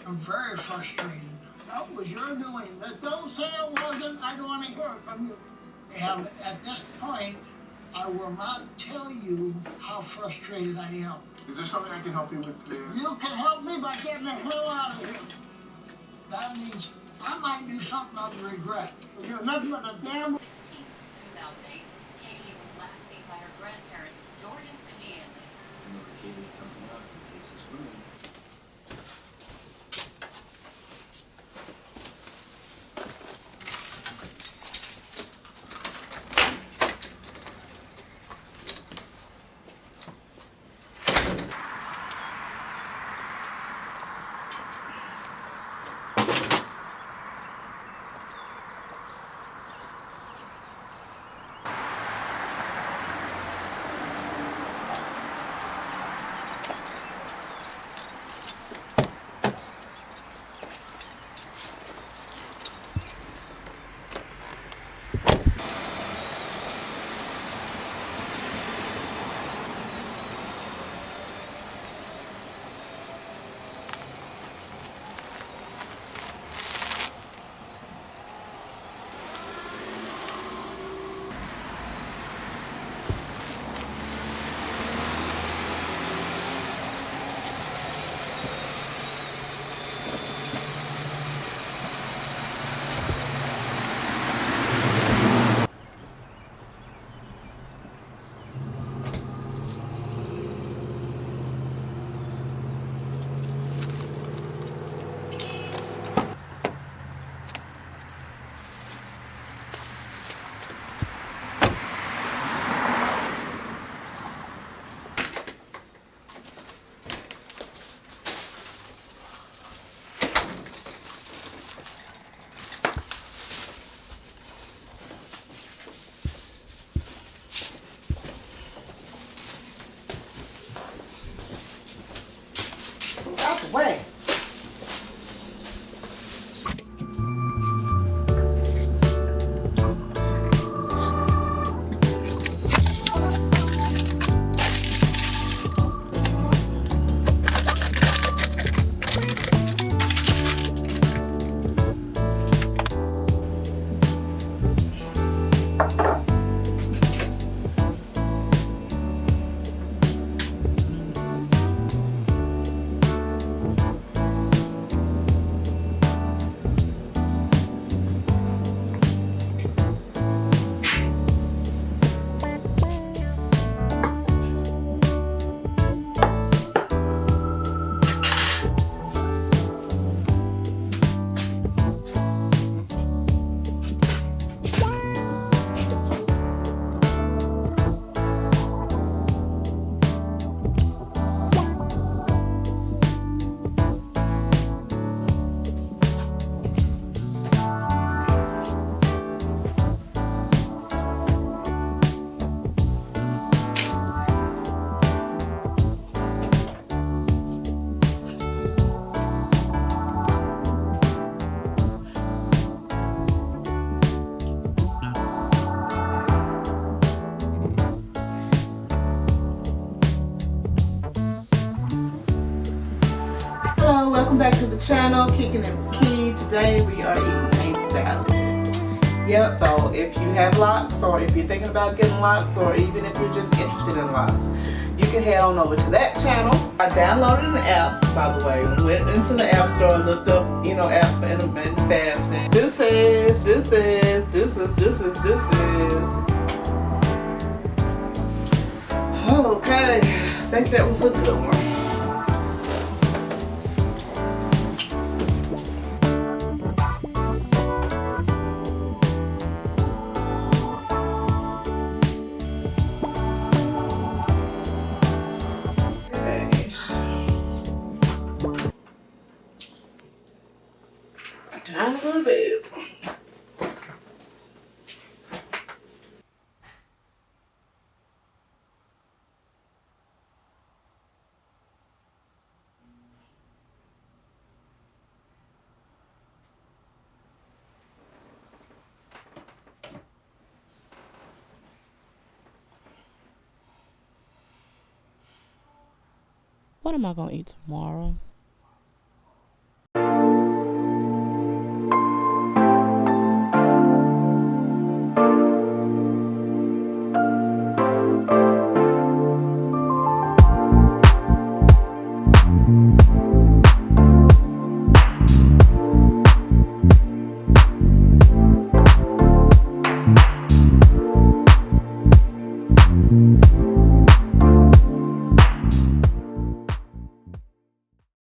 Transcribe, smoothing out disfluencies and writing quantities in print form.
I'm very frustrated. That was your doing. Don't say it wasn't. I don't want to hear it from you. And at this point, I will not tell you how frustrated I am. Is there something I can help you with today? You can help me by getting the hell out of here. That means I might do something I'll regret. You're nothing but a damn... 16, 2008, Katie was last seen by her grandparents, George and Cindy Anthony. Remember Katie coming out from Casey's room. Out the way. Hello, welcome back to the channel, Kickin It Wit Kee. Today we are eating a salad. Yep, so if you have locks, or if you're thinking about getting locks, or even if you're just interested in locks, you can head on over to that channel. I downloaded an app, by the way, and went into the app store and looked up, apps for intermittent fasting. Deuces, deuces, deuces, deuces, deuces. Okay, I think that was a good one. Time to go to bed. What am I going to eat tomorrow?